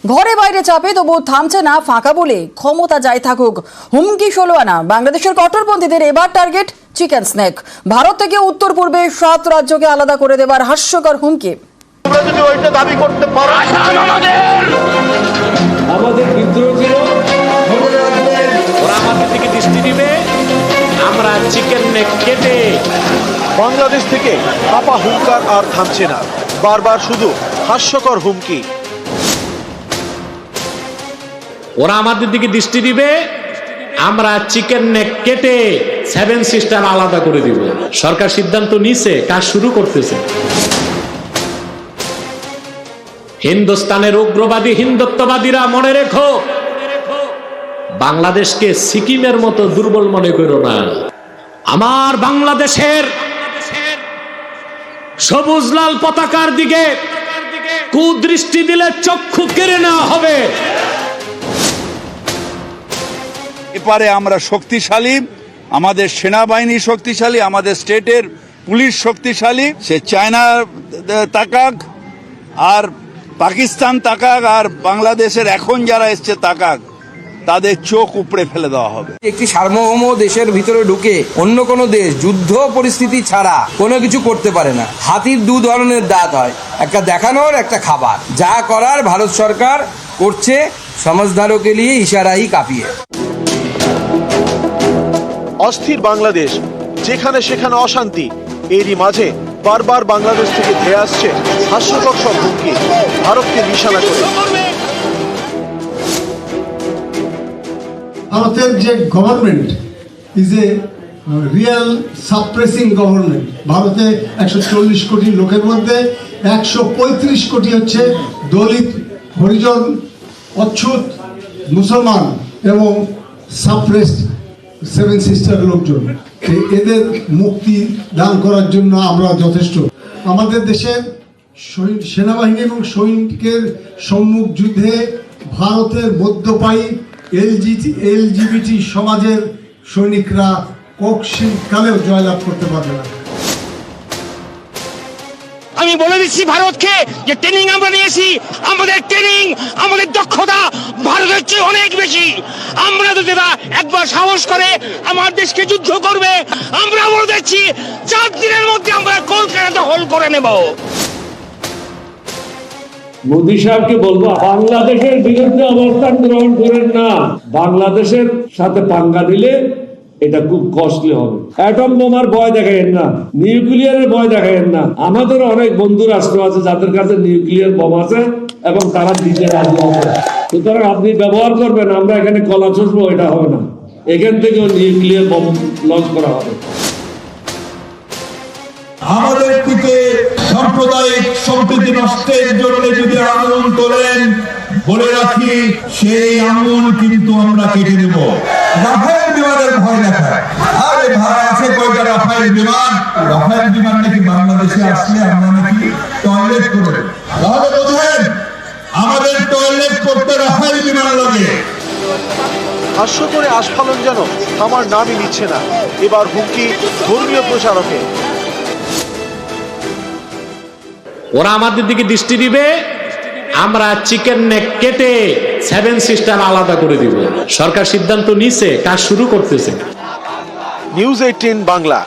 ঘরে বাইরে চাপে তবু থামছে না ফাঁকা বলে ক্ষমতা যাই থাকুক হুমকি 16 আনা বাংলাদেশের কট্টরপন্থীদের এবার টার্গেট চিকেন স্নেক। ভারত থেকে উত্তর পূর্বে 7 রাজ্যকে আলাদা করে দেবার হাস্যকর হুমকি। আমরা যদি ওইটা দাবি করতে পারি আমাদের বিদ্রোহ ছিল, ওরা আমাদের দিকে দৃষ্টি দিবে, আমরা চিকেন নেক কেটে। বাংলাদেশ থেকে আপা হুঙ্কার আর থামছে না, বারবার শুধু হাস্যকর হুমকি। ওরা আমাদের দিকে দৃষ্টি দিবে, আমরা চিকেন নেক কেটে 7 সিস্টার আলাদা করে দিব। সরকার সিদ্ধান্ত নিছে, কাজ শুরু করতেছে। হিন্দুস্তানের উগ্রবাদী হিন্দুত্ববাদীরা মনে রেখো, বাংলাদেশকে সিকিমের মতো দুর্বল মনে করো না। আমার বাংলাদেশের সবুজ লাল পতাকার দিকে কুদৃষ্টি দিলে চক্ষু কেড়ে নেওয়া হবে। এপারে আমরা শক্তিশালী, আমাদের সেনাবাহিনী শক্তিশালী, আমাদের স্টেটের পুলিশ শক্তিশালী। সে চায়না তাকাক আর পাকিস্তান তাকাক আর বাংলাদেশের এখন যারা এসছে তাকাক, তাদের চোখ উপড়ে ফেলে দেওয়া হবে। একটি সার্বভৌম দেশের ভিতরে ঢুকে অন্য কোনো দেশ যুদ্ধ পরিস্থিতি ছাড়া কোনো কিছু করতে পারে না। হাতির 2 ধরনের দাঁত হয়, একটা দেখানোর, একটা খাবার। যা করার ভারত সরকার করছে, সমাজদারকে নিয়ে ইশারাই কাঁপিয়ে। অস্থির বাংলাদেশ, যেখানে সেখানে অশান্তি, এরই মাঝে বারবার বাংলাদেশ থেকে ধেয়ে আসছে হাস্যকর সব হুমকি, ভারতকে নিশানা করে। ভারতের যে government is a real suppressing government. ভারতে 140 কোটি লোকের মধ্যে 135 কোটি হচ্ছে দলিত, হরিজন, অচ্ছুত, মুসলমান এবং সাপ্রেসড 7 সিস্টার লোকজন। এদের মুক্তি দান করার জন্য আমরা যথেষ্ট। আমাদের দেশের সেনাবাহিনী এবং সৈনিকের সম্মুখ যুদ্ধে ভারতের মধ্যপায়ী এলজিবিটি সমাজের সৈনিকরা কখনও জয়লাভ করতে পারবে না। আমি বলে দিচ্ছি ভারতকে যে ট্রেনিং আমরা নিয়েছি, আমাদের ট্রেনিং, আমাদের দক্ষতা ভারতের চেয়ে অনেক বেশি। আমরা যদি একবার সাহস করে আমার দেশকে যুদ্ধ করবে, আমরা বলে দিচ্ছি 4 দিনের মধ্যে আমরা কলকাতা দখল করে নেব। মোদী সাহেবকে বলবো, বাংলাদেশের বিরুদ্ধে অবস্থান গ্রহণ করেন না। বাংলাদেশের সাথে পাঙ্গা দিলে এটা খুব কষ্টলি হবে। অ্যাটম বোমার ভয় দেখায়েন না, নিউক্লিয়ারের ভয় দেখায়েন না। আমাদের অনেক বন্ধু রাষ্ট্র আছে যাদের কাছে নিউক্লিয়ার বোম আছে এবং তারা দিতে রাজি হবে। সুতরাং আপনি ব্যবহার করবেন, আমরা এখানে কলা চষবো, এটা হবে না। এখান থেকেও নিউক্লিয়ার বোম লঞ্চ করা হবে। আমাদের দিকে সাম্প্রদায়িক সম্প্রীতি নষ্টের জন্য যদি আন্দোলন করেন, বলে রাখি সেই আন্দোলন কিন্তু আমরা কেটে নেব। রাফেল বিমানের ভয় দেখায়, আরে ভাই আছে কয়টা রাফেল বিমান? রাফেল বিমান নাকি বাংলাদেশে আসলে আমরা নাকি টয়লেট করে, তাহলে বোঝেন আমাদের টয়লেট করতে রাফেল বিমান লাগে। হাস্য করে আস্ফালন যেন থামার নামই নিচ্ছে না। এবার হুমকি ধর্মীয় প্রচারকে। ওরা আমাদের দিকে দৃষ্টি দিবে, আমরা চিকেন নেক কেটে 7 সিস্টার আলাদা করে দিব। সরকার সিদ্ধান্ত নিছে, কাজ শুরু করতেছে। নিউজ 18 বাংলা।